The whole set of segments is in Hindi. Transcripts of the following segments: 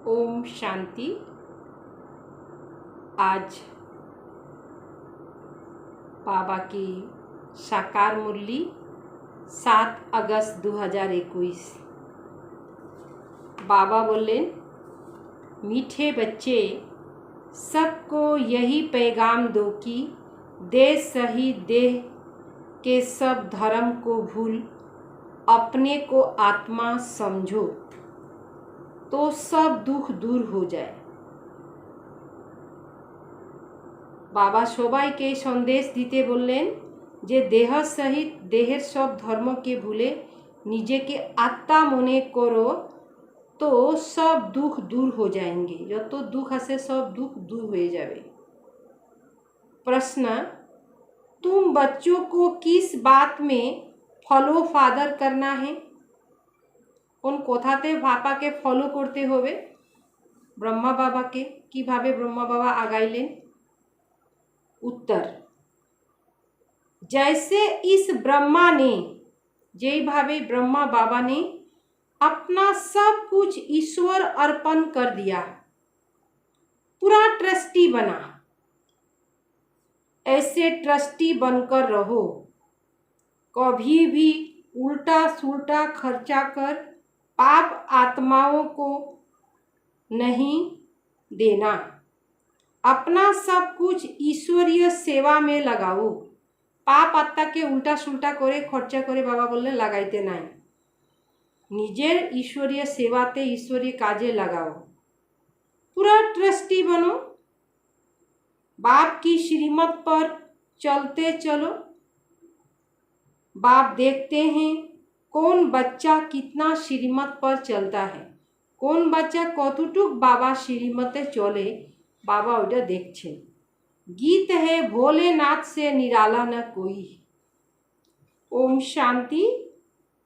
ओम शांति। आज बाबा की साकार मुरली 7 अगस्त 2021। बाबा बोले, मीठे बच्चे, सबको यही पैगाम दो कि देह सही देह के सब धर्म को भूल अपने को आत्मा समझो तो सब दुख दूर हो जाए। बाबा सबाई के संदेश दीते बोलें जे देह सहित देहेर सब धर्म के भूले निजे के आत्मा मने करो तो सब दुख दूर हो जाएंगे। जो तो दुख आसे सब दुख दूर हो जाए। प्रश्न, तुम बच्चों को किस बात में फॉलो फादर करना है? কোন কথাতে বাবাকে ফলো করতে হবে? ब्रह्मा बाबा के কিভাবে ब्रह्मा बाबा आगाइलें? उत्तर, जैसे इस ब्रह्मा ने जेई भावे ब्रह्मा बाबा ने अपना सब कुछ ईश्वर अर्पण कर दिया, पूरा ट्रस्टी बना, ऐसे ट्रस्टी बनकर रहो। कभी भी उल्टा सुल्टा खर्चा कर पाप आत्माओं को नहीं देना। अपना सब कुछ ईश्वरीय सेवा में लगाओ। पाप आत्मा के उल्टा सुल्टा करे खर्चा करे बाबा बोलने लगाइते नहीं। निजेर ईश्वरीय सेवाते ईश्वरीय काजे लगाओ। पूरा ट्रस्टी बनो। बाप की श्रीमत पर चलते चलो। बाप देखते हैं कौन बच्चा कितना श्रीमत पर चलता है, कौन बच्चा कतटुक बाबा श्रीमते चले बाबा ओटा देखछे। गीत है भोलेनाथ से निराला न कोई। ओम शांति।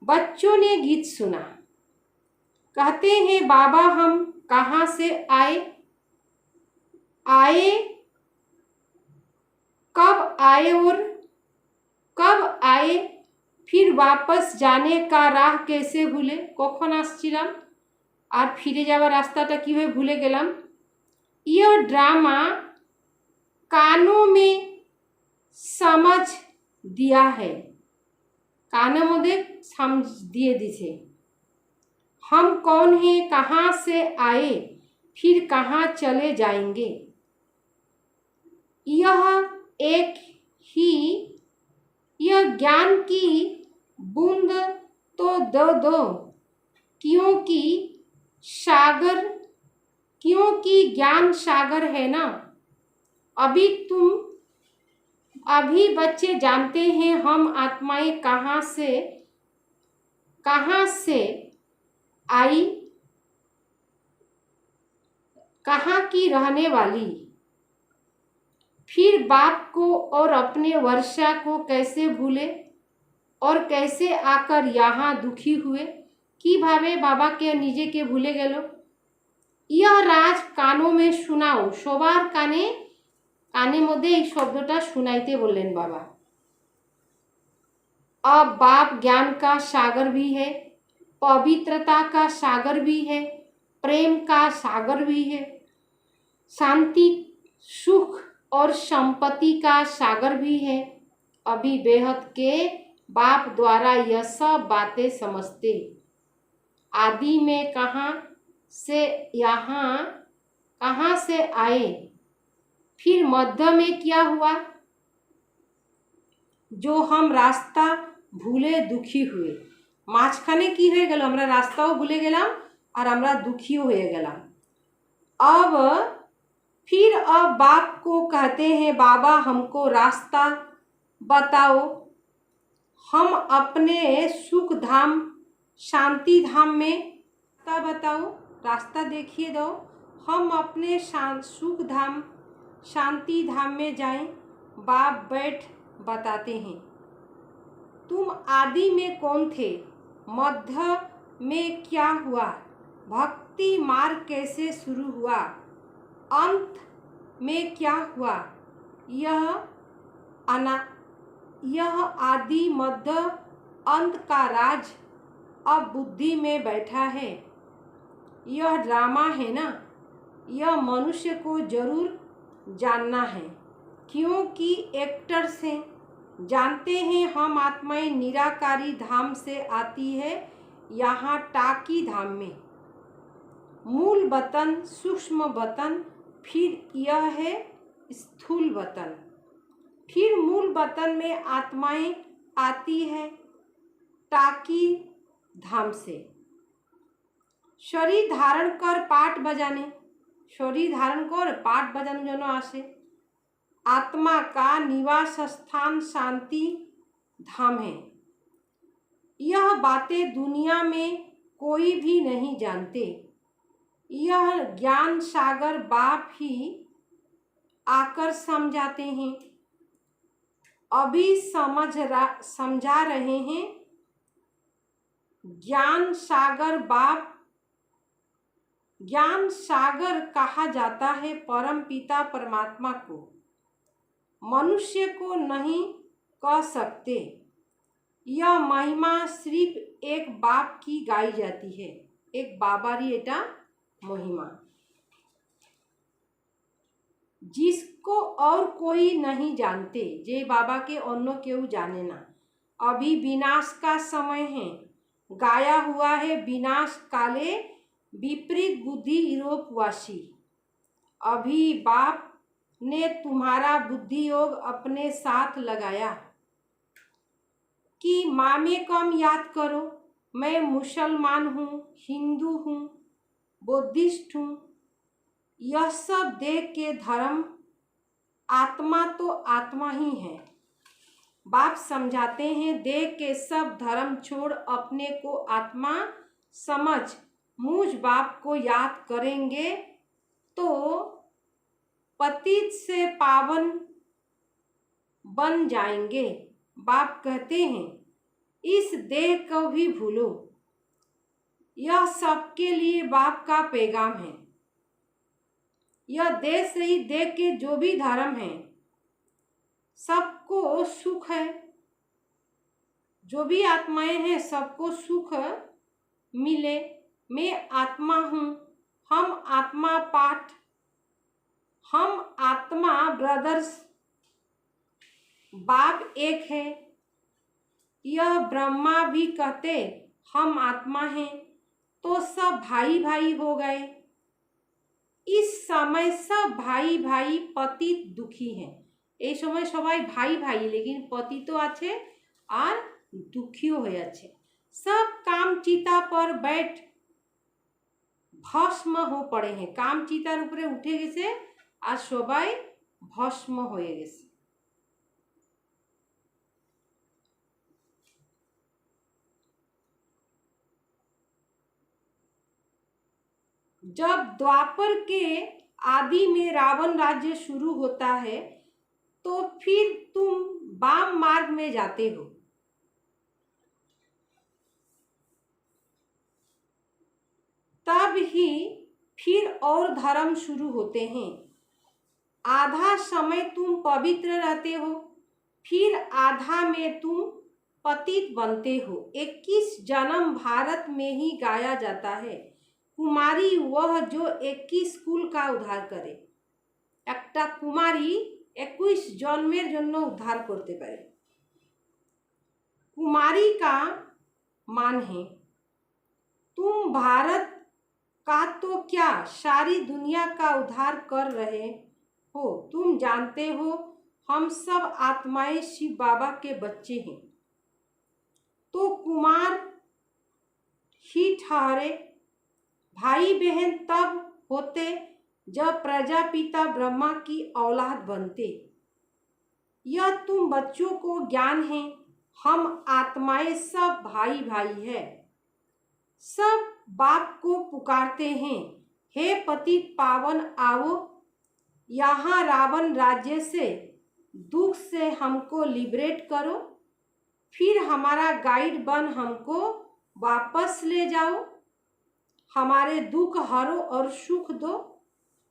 बच्चों ने गीत सुना। कहते हैं बाबा हम कहाँ से आए, कब आए और कब आए, फिर वापस जाने का राह कैसे भूले? कखन आसछिलाम और फिरे जावार रास्ताटा किभाबे भूले गेलाम? यह ड्रामा कानों में समझ दिया है, कानों में समझ दिए दिसे। हम कौन हैं, कहाँ से आए, फिर कहाँ चले जाएंगे। यह ज्ञान की बूंद तो दो क्योंकि ज्ञान सागर है ना। अभी बच्चे जानते हैं हम आत्माएं कहाँ से आई, कहाँ की रहने वाली, फिर बाप को और अपने वर्षा को कैसे भूले और कैसे आकर यहाँ दुखी हुए। किभाबे बाबा के निजे के भूले गेलो। यह राज कानों में सुनाओ। सबार काने मध्य এই शब्दटा सुनाइते बोलें बाबा। अब बाप ज्ञान का सागर भी है, पवित्रता का सागर भी है, प्रेम का सागर भी है, शांति सुख और संपत्ति का सागर भी है। अभी बेहद के बाप द्वारा यह सब बातें समझते। आदि में कहाँ से आए, फिर मध्य में क्या हुआ, जो हम रास्ता भूले दुखी हुए। माझखाने की हो गेल, हमरा रास्ताओ भूले गेलाम और हमरा दुखियो हो गेलाम। अब बाप को कहते हैं बाबा हमको रास्ता बताओ, हम अपने सुख धाम शांति धाम में रास्ता बताओ, रास्ता देखिए दो। हम अपने सुख धाम शांति धाम में जाएं। बाप बैठ बताते हैं तुम आदि में कौन थे, मध्य में क्या हुआ, भक्ति मार्ग कैसे शुरू हुआ, अंत में क्या हुआ। यह आदि मध्य अंत का राज अब बुद्धि में बैठा है। यह ड्रामा है ना, यह मनुष्य को जरूर जानना है, क्योंकि एक्टर्स हैं, जानते हैं हम आत्माएं निराकारी धाम से आती है यहाँ टाकी धाम में। मूल वतन सूक्ष्म वतन, फिर यह है स्थूल वतन। फिर मूल वतन में आत्माएं आती है टाकी धाम से। शरीर धारण कर पाठ बजाने, शरीर धारण कर पाठ बजाने जनो आसे। आत्मा का निवास स्थान शांति धाम है। यह बातें दुनिया में कोई भी नहीं जानते। यह ज्ञान सागर बाप ही आकर समझाते हैं। अभी समझा रहे हैं। ज्ञान सागर बाप, ज्ञान सागर कहा जाता है परम पिता परमात्मा को, मनुष्य को नहीं कह सकते। यह महिमा सिर्फ एक बाप की गाई जाती है, एक बाबारी एटा महिमा, जिसको और कोई नहीं जानते। जे बाबा के अन्य केउ जाने ना। अभी विनाश का समय है, गाया हुआ है विनाश काले विपरीत बुद्धि यूरोपवासी। अभी बाप ने तुम्हारा बुद्धि योग अपने साथ लगाया कि माँ में कम याद करो, मैं मुसलमान हूँ, हिंदू हूँ, बुद्धिस्ट हूँ। यह सब देख के धर्म, आत्मा तो आत्मा ही है। बाप समझाते हैं देख के सब धर्म छोड़ अपने को आत्मा समझ मुझ बाप को याद करेंगे तो पतित से पावन बन जाएंगे। बाप कहते हैं इस देह को भी भूलो। यह सबके लिए बाप का पैगाम है। यह देह से ही देख के जो भी धर्म है सबको सुख है, जो भी आत्माएं हैं सबको सुख मिले। मैं आत्मा हूँ, हम आत्मा पाठ, हम आत्मा ब्रदर्स, बाप एक है। यह ब्रह्मा भी कहते हम आत्मा हैं, तो सब भाई भाई हो गए। इस समय सब भाई भाई पतित दुखी हैं। এই সময় সবাই ভাই ভাই, लेकिन पति तो আছে और दुखियों হয়ে আছে। सब काम चिता पर बैठ भस्म हो पड़े हैं। काम चितार উপরে উঠে গেছে আর সবাই भस्म হয়ে গেছে। जब द्वापर के आदि में रावण राज्य शुरू होता है तो फिर तुम वाम मार्ग में जाते हो। तब ही फिर और धर्म शुरू होते हैं। आधा समय तुम पवित्र रहते हो, फिर आधा में तुम पतित बनते हो। 21 जन्म भारत में ही गाया जाता है। कुमारी वह जो 21 कुल का उद्धार करे। एकटा कुमारी 21 जन्मेर जन्य उद्धार करते पारे। कुमारी का मान है तुम भारत का तो क्या सारी दुनिया का उद्धार कर रहे हो। तुम जानते हो हम सब आत्माएं शिव बाबा के बच्चे हैं, तो कुमार ही ठहरे। भाई बहन तब होते जब प्रजापिता ब्रह्मा की औलाद बनते। यह तुम बच्चों को ज्ञान है, हम आत्माएं सब भाई भाई है। सब बाप को पुकारते हैं, हे पतित पावन आओ, यहाँ रावण राज्य से दुख से हमको लिबरेट करो, फिर हमारा गाइड बन हमको वापस ले जाओ, हमारे दुख हरो और सुख दो।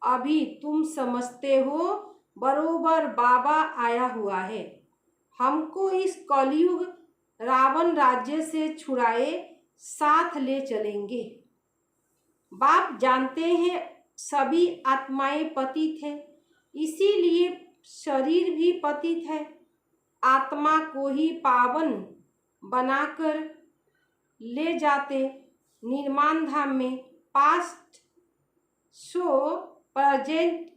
अभी तुम समझते हो बरोबर बाबा आया हुआ है, हमको इस कलयुग रावण राज्य से छुड़ाए साथ ले चलेंगे। बाप जानते हैं सभी आत्माएं पतित हैं, इसीलिए शरीर भी पतित है। आत्मा को ही पावन बनाकर ले जाते निर्माण धाम में। पास्ट सो प्रेजेंट,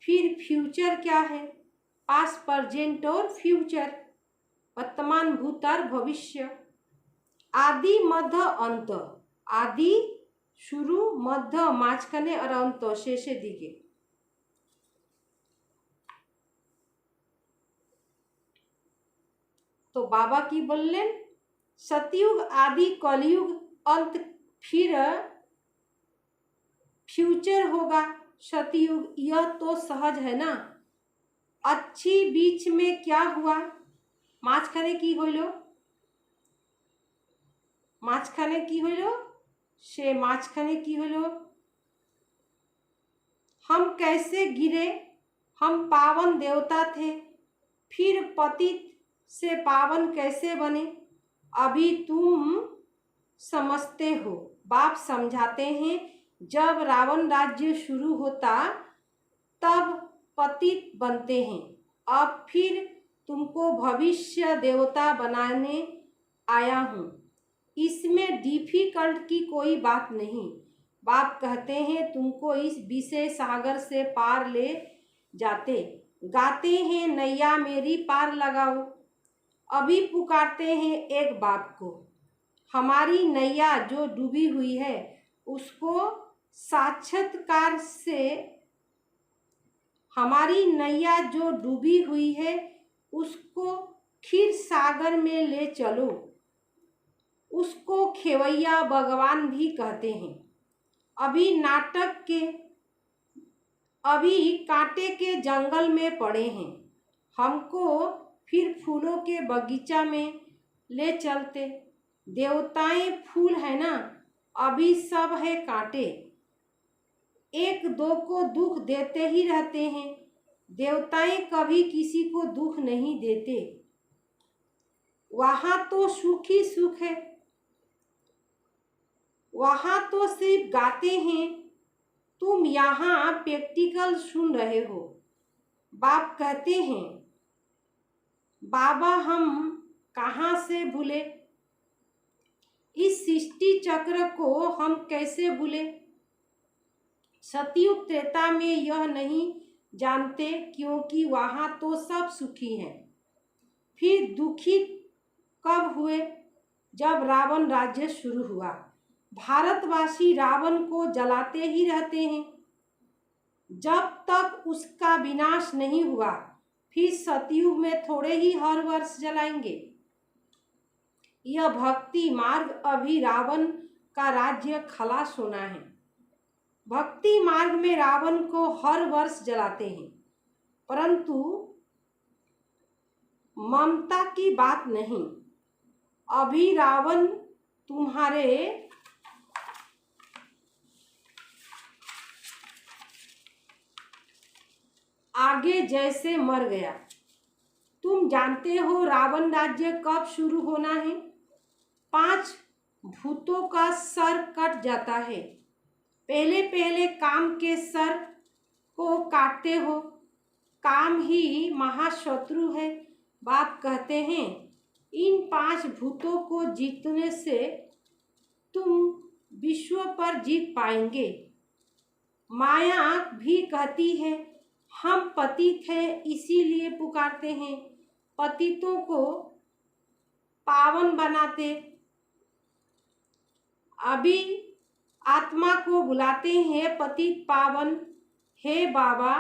फिर फ्यूचर क्या है? पास्ट, प्रेजेंट और फ्यूचर, वर्तमान, भूत और भविष्य। आदि, मध्य, अंत। आदि शुरू, मध्य মাঝখানে और अंत শেষের দিকে। तो बाबा की बोललेन सतयुग, आदि, कलयुग, अंत, फिर फ्यूचर होगा सतयुग। यह तो सहज है ना। अच्छी बीच में क्या हुआ? মাঝখানে কি হইল? মাঝখানে কি হইল? সে মাঝখানে কি হইল? हम कैसे गिरे? हम पावन देवता थे, फिर पतित से पावन कैसे बने? अभी तुम समझते हो। बाप समझाते हैं जब रावण राज्य शुरू होता तब पतित बनते हैं, अब फिर तुमको भविष्य देवता बनाने आया हूँ। इसमें डिफिकल्ट की कोई बात नहीं। बाप कहते हैं तुमको इस विषय सागर से पार ले जाते। गाते हैं नैया मेरी पार लगाओ। अभी पुकारते हैं एक बाप को। हमारी नैया जो डूबी हुई है उसको साक्षात्कार से, हमारी नैया जो डूबी हुई है उसको खीर सागर में ले चलो। उसको खेवैया भगवान भी कहते हैं। अभी कांटे के जंगल में पड़े हैं, हमको फिर फूलों के बगीचा में ले चलते। देवताएं फूल है ना, अभी सब है कांटे। एक दो को दुख देते ही रहते हैं। देवताएं कभी किसी को दुख नहीं देते। वहाँ तो सुख ही सुख है। वहाँ तो सिर्फ गाते हैं, तुम यहाँ प्रैक्टिकल सुन रहे हो। बाप कहते हैं बाबा हम कहाँ से भूले? इस सृष्टि चक्र को हम कैसे भूले? सतयुग त्रेता में यह नहीं जानते क्योंकि वहाँ तो सब सुखी हैं। फिर दुखी कब हुए? जब रावण राज्य शुरू हुआ। भारतवासी रावण को जलाते ही रहते हैं जब तक उसका विनाश नहीं हुआ। फिर सतयुग में थोड़े ही हर वर्ष जलाएंगे। यह भक्ति मार्ग अभी रावण का राज्य खलास होना है। भक्ति मार्ग में रावण को हर वर्ष जलाते हैं, परंतु ममता की बात नहीं। अभी रावण तुम्हारे आगे जैसे मर गया। तुम जानते हो रावण राज्य कब शुरू होना है? 5 भूतों का सर कट जाता है। पहले पहले काम के सर को काटते हो। काम ही महाशत्रु है। बाप कहते हैं इन 5 भूतों को जीतने से तुम विश्व पर जीत पाएंगे। माया भी कहती है हम पतित हैं इसीलिए पुकारते हैं। पतितों को पावन बनाते। अभी आत्मा को बुलाते हैं पतित पावन। हे बाबा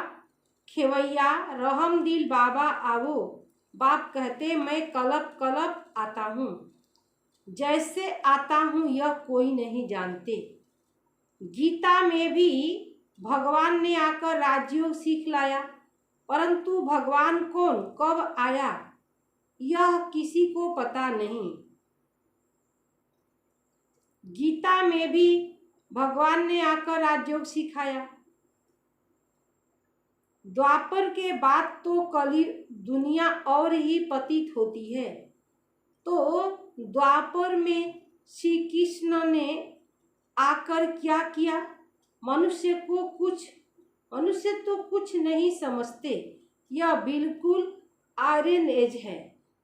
खेवैया रहम दिल बाबा आवो। बाप कहते मैं कलप कलप आता हूँ। जैसे आता हूँ यह कोई नहीं जानते। गीता में भी भगवान ने आकर राजयोग सिखलाया, परंतु भगवान कौन कब आया यह किसी को पता नहीं। गीता में भी भगवान ने आकर राजयोग सिखाया। द्वापर के बाद तो कली दुनिया और ही पतित होती है। तो द्वापर में श्री कृष्ण ने आकर क्या किया? मनुष्य तो कुछ नहीं समझते। यह बिल्कुल आयरन एज है।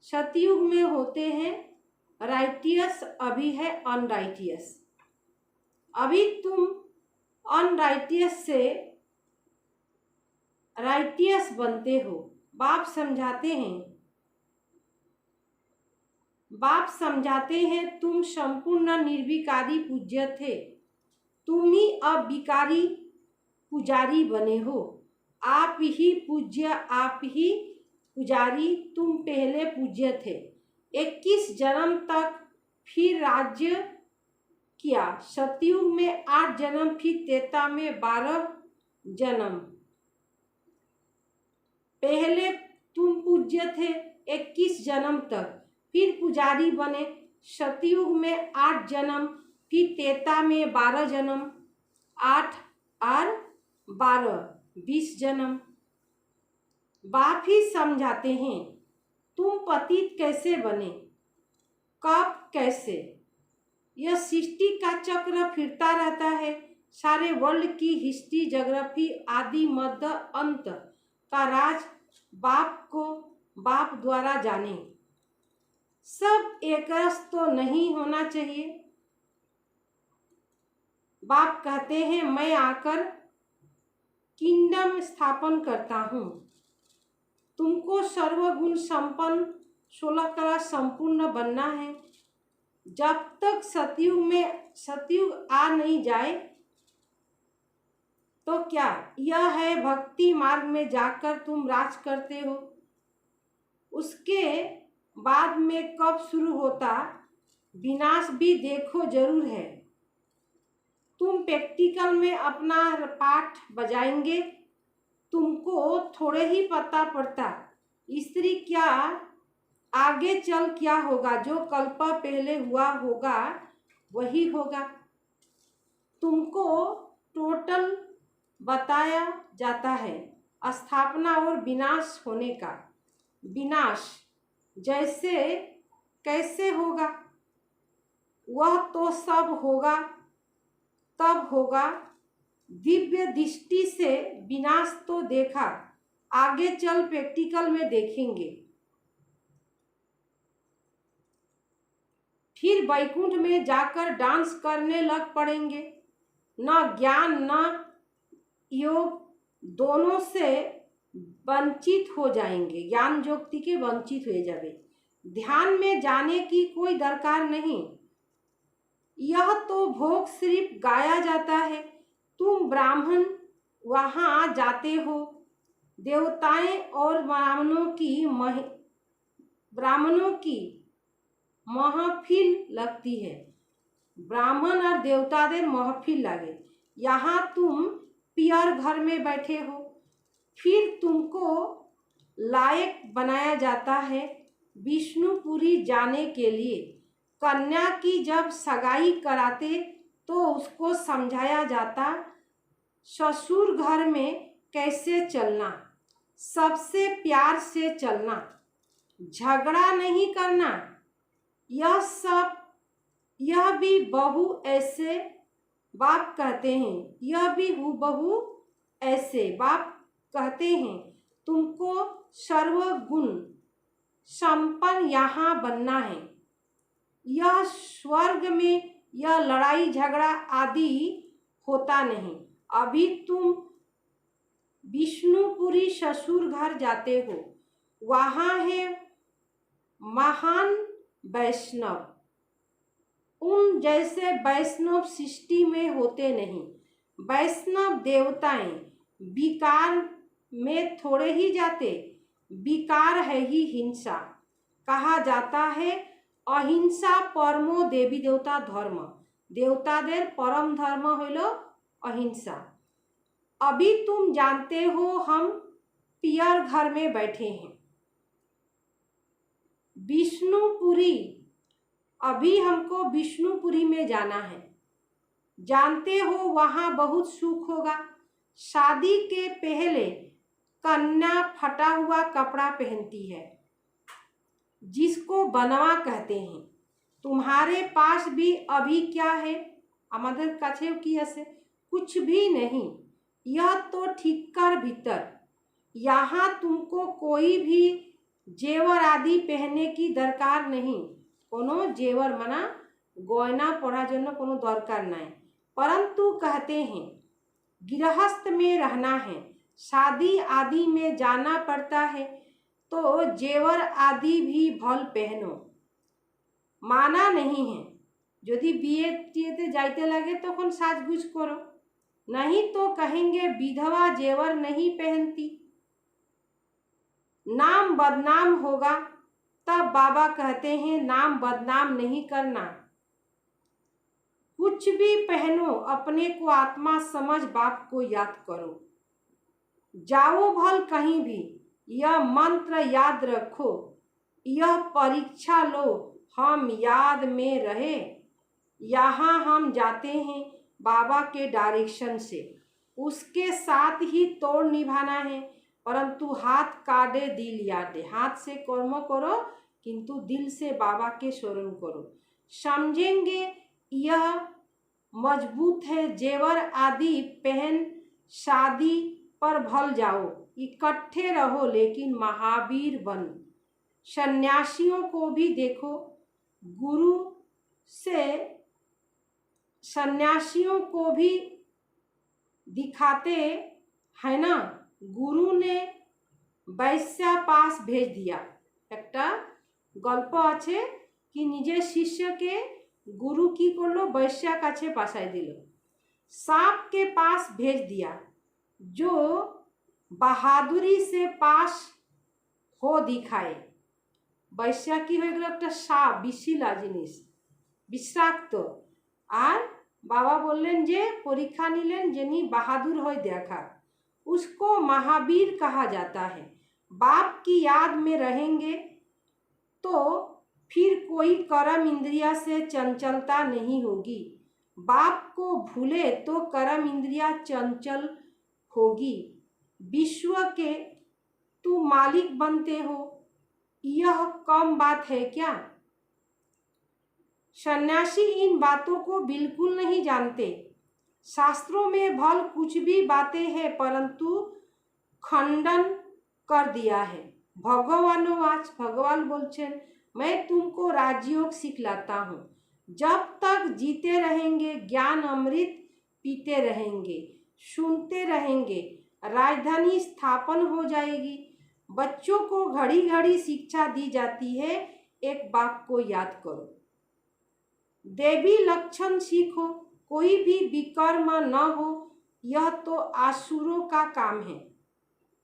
सतयुग में होते हैं राइटियस, अभी है अनराइटियस। अभी तुम अनराइटियस से राइटियस बनते हो। बाप समझाते हैं तुम संपूर्ण निर्विकारी पूज्य थे, तुम ही अब विकारी पुजारी बने हो। आप ही पूज्य, आप ही पुजारी, तुम पहले पूज्य थे। 21 जन्म तक, फिर राज्य किया। सतयुग में 8 जन्म, फिर त्रेता में 12 जन्म। पहले तुम पूज्य थे 21 जन्म तक, फिर पुजारी बने। सतयुग में 8 जन्म, फिर त्रेता में 12 जन्म। 8 और 12 20 जन्म। बाप ही समझाते हैं तुम पतित कैसे बने, कब, कैसे। यह सृष्टि का चक्र फिरता रहता है। सारे वर्ल्ड की हिस्ट्री, ज्योग्राफी, आदि मध्य अंत का राज बाप द्वारा जाने। सब एक रस तो नहीं होना चाहिए। बाप कहते हैं मैं आकर किंगडम स्थापन करता हूँ। तुमको सर्वगुण संपन्न 16 कला संपूर्ण बनना है। जब तक सतयुग आ नहीं जाए तो क्या यह है भक्ति मार्ग में जाकर तुम राज करते हो। उसके बाद में कब शुरू होता विनाश भी देखो जरूर है। तुम प्रैक्टिकल में अपना पाठ बजाएंगे, तुमको थोड़े ही पता पड़ता स्त्री क्या आगे चल क्या होगा। जो कल्प पहले हुआ होगा वही होगा। तुमको टोटल बताया जाता है स्थापना और विनाश होने का। विनाश जैसे कैसे होगा, वह तो सब होगा तब होगा। दिव्य दृष्टि से विनाश तो देखा, आगे चल प्रैक्टिकल में देखेंगे। फिर वैकुंठ में जाकर डांस करने लग पड़ेंगे। न ज्ञान न योग दोनों से वंचित हो जाएंगे। ज्ञान ज्योति के वंचित हो जावे। ध्यान में जाने की कोई दरकार नहीं। यह तो भोग सिर्फ गाया जाता है। तुम ब्राह्मण वहां जाते हो, देवताएं और ब्राह्मणों की महफिल लगती है। ब्राह्मण और देवतादेर महफिल लगे। यहाँ तुम पियर घर में बैठे हो। फिर तुमको लायक बनाया जाता है विष्णुपुरी जाने के लिए। कन्या की जब सगाई कराते तो उसको समझाया जाता ससुर घर में कैसे चलना, सबसे प्यार से चलना, झगड़ा नहीं करना। यह भी बहू ऐसे बाप कहते हैं। यह भी हूबहू ऐसे बाप कहते हैं। तुमको सर्वगुण संपन्न यहाँ बनना है। यह स्वर्ग में यह लड़ाई झगड़ा आदि होता नहीं। अभी तुम विष्णुपुरी ससुर घर जाते हो। वहाँ है महान वैष्णव। उन जैसे वैष्णव सृष्टि में होते नहीं। वैष्णव देवताएं विकार में थोड़े ही जाते। विकार है ही हिंसा। कहा जाता है अहिंसा परमो देवी देवता धर्म। देवतादेर परम धर्म हलो अहिंसा। अभी तुम जानते हो हम पियर घर में बैठे हैं विष्णुपुरी। अभी हमको विष्णुपुरी में जाना है। जानते हो वहाँ बहुत सुख होगा। शादी के पहले कन्या फटा हुआ कपड़ा पहनती है जिसको बनवा कहते हैं। तुम्हारे पास भी अभी क्या है, আমাদের কাছেও কি আছে, कुछ भी नहीं, यह तो ठीक कर भीतर। यहाँ तुमको कोई भी जेवर आदि पहनने की दरकार नहीं। कोनो जेवर मना गयना पढ़ार जन्य कोनो दरकार नहीं। परंतु कहते हैं गृहस्थ में रहना है, शादी आदि में जाना पड़ता है, तो जेवर आदि भी भल पहनो। माना नहीं है, यदि बिये टिएते जाइते लगे तखन साजगुज करो, नहीं तो कहेंगे विधवा जेवर नहीं पहनती, नाम बदनाम होगा। तब बाबा कहते हैं नाम बदनाम नहीं करना, कुछ भी पहनो, अपने को आत्मा समझ बाप को याद करो। जाओ भल कहीं भी, यह मंत्र याद रखो, यह परीक्षा लो, हम याद में रहे। यहाँ हम जाते हैं बाबा के डायरेक्शन से, उसके साथ ही तोड़ निभाना है। परंतु हाथ काटे दिल यादे, हाथ से कर्म करो किंतु दिल से बाबा के स्मरण करो। समझेंगे यह मजबूत है, जेवर आदि पहन शादी पर भल जाओ, इकट्ठे रहो लेकिन महावीर बन। सन्यासियों को भी देखो, गुरु से सन्यासियों को भी दिखाते है ना। गुरु ने वैश्या पास भेज दिया। একটা গল্প আছে कि निजे शिष्य के गुरु की करलो वैश्या काछे पासाय दिल, सांप के पास भेज दिया, जो बहादुरी से पास हो दिखाए। वैश्या की हो गल एक साप, विशिला जिनिस, विषाक्त। और बाबा बोलें जे परीक्षा निलें जिनी बहादुर हो देखा, उसको महावीर कहा जाता है। बाप की याद में रहेंगे तो फिर कोई कर्म इंद्रिया से चंचलता नहीं होगी। बाप को भूले तो कर्म इंद्रिया चंचल होगी। विश्व के तू मालिक बनते हो, यह कम बात है क्या? सन्यासी इन बातों को बिल्कुल नहीं जानते। शास्त्रों में भल कुछ भी बातें हैं, परंतु खंडन कर दिया है। भगवानोवाच, भगवान बोलছেন मैं तुमको राजयोग सिखलाता हूँ, जब तक जीते रहेंगे ज्ञान अमृत पीते रहेंगे, सुनते रहेंगे, राजधानी स्थापन हो जाएगी। बच्चों को घड़ी घड़ी शिक्षा दी जाती है, एक बाप को याद करो, देवी लक्षण सीखो, कोई भी विकर्म न हो, यह तो आसुरों का काम है।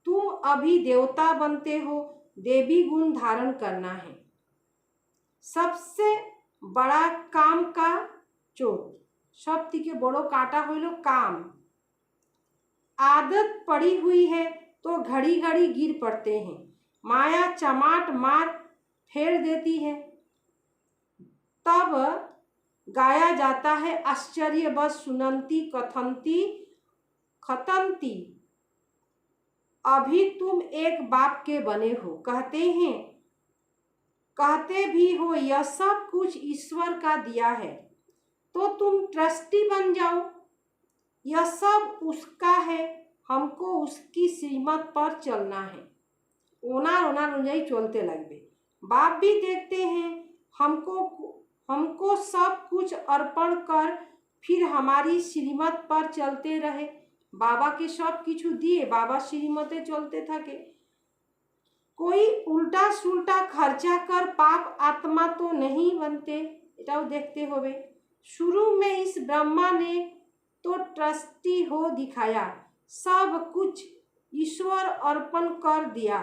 तुम अभी देवता बनते हो, देवी गुण धारण करना है। सबसे बड़ा काम का चोट, सब থেকে बड़ो काटा হইল काम। आदत पड़ी हुई है तो घड़ी घड़ी गिर पड़ते हैं, माया चमाट मार फेर देती है। तब गाया जाता है आश्चर्य बस सुनंती कथंती खतंती। अभी तुम एक बाप के बने हो, कहते हैं, कहते भी हो यह सब कुछ ईश्वर का दिया है, तो तुम ट्रस्टी बन जाओ। यह सब उसका है, हमको उसकी श्रीमत पर चलना है। ओनार ओनार अनुयायी चलते लगबे। बाप भी देखते हैं हमको सब कुछ अर्पण कर फिर हमारी श्रीमत पर चलते रहे। बाबा के सब किछु दिए बाबा श्रीमते चलते थके। कोई उल्टा सुल्टा खर्चा कर पाप आत्मा तो नहीं बनते, एटाओ देखते होबे। शुरू में इस ब्रह्मा ने तो ट्रस्टी हो दिखाया, सब कुछ ईश्वर अर्पण कर दिया,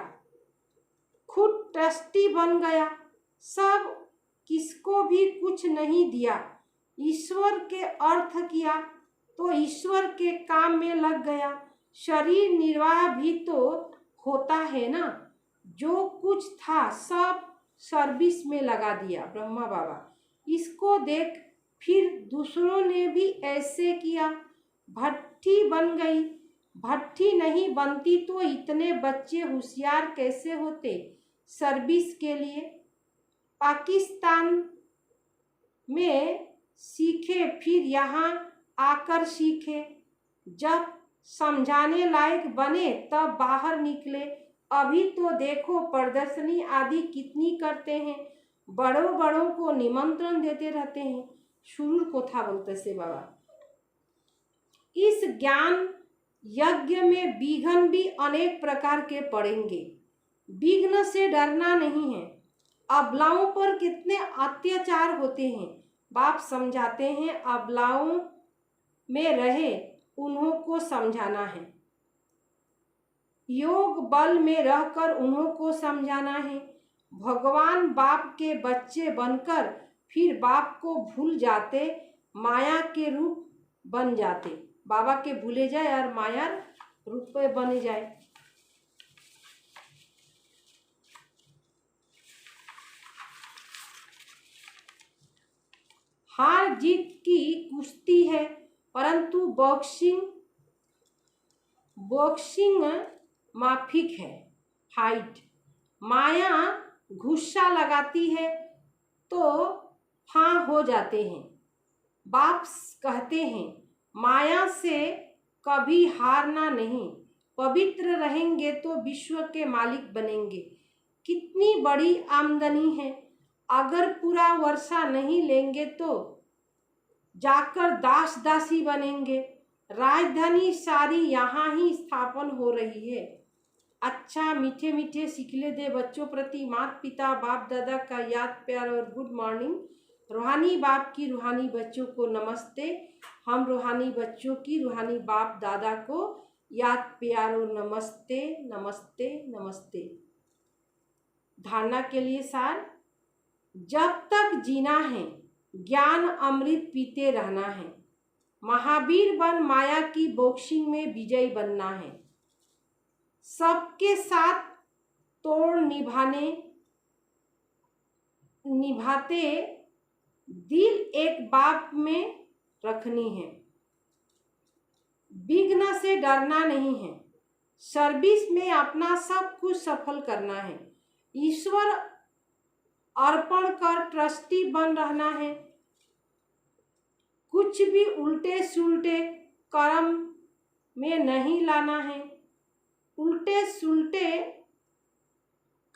खुद ट्रस्टी बन गया, सब किसको भी कुछ नहीं दिया, ईश्वर के अर्थ किया तो ईश्वर के काम में लग गया। शरीर निर्वाह भी तो होता है ना, जो कुछ था सब सर्विस में लगा दिया ब्रह्मा बाबा। इसको देख फिर दूसरों ने भी ऐसे किया, भट्टी बन गई। भट्टी नहीं बनती तो इतने बच्चे होशियार कैसे होते सर्विस के लिए। पाकिस्तान में सीखे, फिर यहाँ आकर सीखे, जब समझाने लायक बने तब बाहर निकले। अभी तो देखो प्रदर्शनी आदि कितनी करते हैं, बड़ों बड़ों को निमंत्रण देते रहते हैं। शुरू कोथा बोलते से बाबा, इस ज्ञान यज्ञ में विघ्न भी अनेक प्रकार के पड़ेंगे। विघ्न से डरना नहीं है। अबलाओं पर कितने अत्याचार होते हैं। बाप समझाते हैं अबलाओं में रहे उन्हों को समझाना है, योग बल में रहकर उन्हों को समझाना है। भगवान बाप के बच्चे बनकर फिर बाप को भूल जाते, माया के रूप बन जाते। बाबा के भूले जाए और माया रूप में बन जाए। हार जीत की कुश्ती है, परंतु बॉक्सिंग माफिक है फाइट। माया गुस्सा लगाती है तो फां हो जाते हैं। बाप कहते हैं माया से कभी हारना नहीं, पवित्र रहेंगे तो विश्व के मालिक बनेंगे। कितनी बड़ी आमदनी है, अगर पूरा वर्षा नहीं लेंगे तो जाकर दास दासी बनेंगे। राजधानी सारी यहाँ ही स्थापन हो रही है। अच्छा मीठे मीठे सिखले दे बच्चों प्रति माता पिता बाप दादा का याद प्यार और गुड मॉर्निंग। रूहानी बाप की रूहानी बच्चों को नमस्ते। हम रूहानी बच्चों की रूहानी बाप दादा को याद प्यार और नमस्ते नमस्ते नमस्ते। धारणा के लिए सार, जब तक जीना है ज्ञान अमृत पीते रहना है। महावीर बन माया की बॉक्सिंग में विजयी बनना है। सबके साथ तोड़ निभाते दिल एक बाप में रखनी है। विघ्न से डरना नहीं है, सर्विस में अपना सब कुछ सफल करना है। ईश्वर अर्पण कर ट्रस्टी बन रहना है। कुछ भी उल्टे सुलटे कर्म में नहीं लाना है, उल्टे सुलटे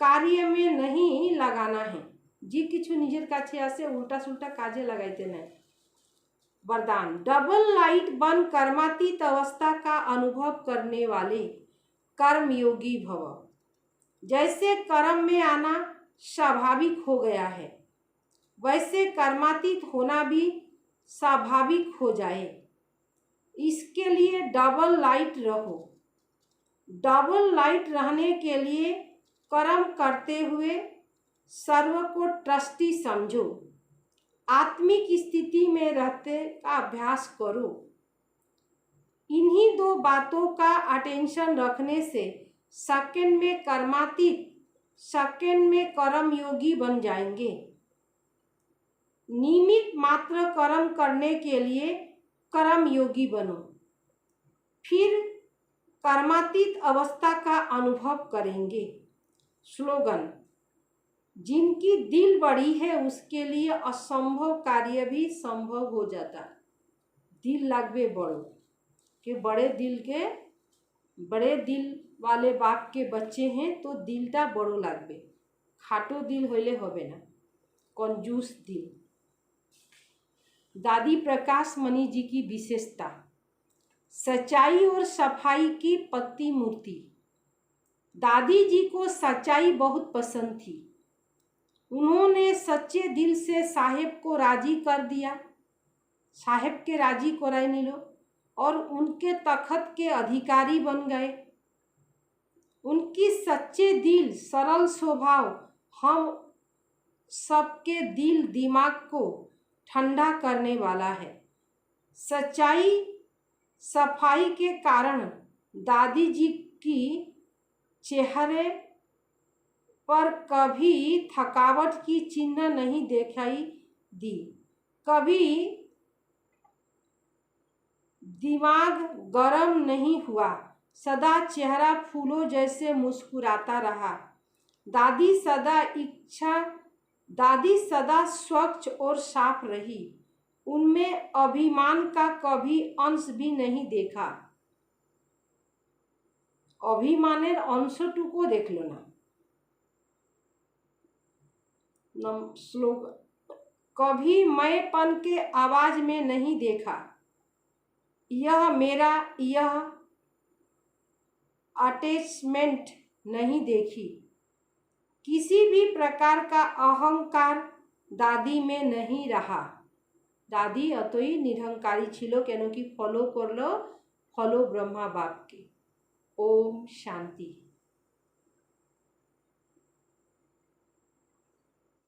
कार्य में नहीं लगाना है। जी किछु निजेर काछे आसे उल्टा सुल्टा काजे लगाइते नहीं। वरदान, डबल लाइट बन कर्मातीत अवस्था का अनुभव करने वाले कर्मयोगी भव। जैसे कर्म में आना स्वाभाविक हो गया है, वैसे कर्मातीत होना भी स्वाभाविक हो जाए। इसके लिए डबल लाइट रहो। डबल लाइट रहने के लिए कर्म करते हुए सर्व को ट्रस्टी समझो। आत्मिक स्थिति में रहते का अभ्यास करो। इन्हीं दो बातों का अटेंशन रखने से सेकंड में कर्मातीत, सेकंड में कर्म योगी बन जाएंगे। नियमित मात्र कर्म करने के लिए कर्म योगी बनो, फिर कर्मातीत अवस्था का अनुभव करेंगे। स्लोगन, जिनकी दिल बड़ी है उसके लिए असंभव कार्य भी संभव हो जाता। दिल लागबे बड़ो के बड़े दिल वाले बाप के बच्चे हैं तो दिलटा बड़ो लागबे। खाटो दिल होले होबे ना, कंजूस दिल। दादी प्रकाश मणि जी की विशेषता, सच्चाई और सफाई की पक्की मूर्ति। दादी जी को सच्चाई बहुत पसंद थी। उन्होंने सच्चे दिल से साहेब को राजी कर दिया। साहेब के राजी कराई नीलो और उनके तखत के अधिकारी बन गए। उनकी सच्चे दिल, सरल स्वभाव हम सबके दिल दिमाग को ठंडा करने वाला है। सच्चाई सफाई के कारण दादी जी की चेहरे पर कभी थकावट की चिन्ह नहीं दिखाई दी। कभी दिमाग गर्म नहीं हुआ, सदा चेहरा फूलों जैसे मुस्कुराता रहा। दादी सदा स्वच्छ और साफ रही। उनमें अभिमान का कभी अंश भी नहीं देखा। अभिमानेर अंशटुकू देखलो ना। श्लोक, कभी मैंपन के आवाज में नहीं देखा, यह मेरा, यह अटैचमेंट नहीं देखी, किसी भी प्रकार का अहंकार दादी में नहीं रहा। दादी अतई निरहंकारी छिलो केन कि फलो करलो फलो ब्रह्मा बाप के। ओम शांति।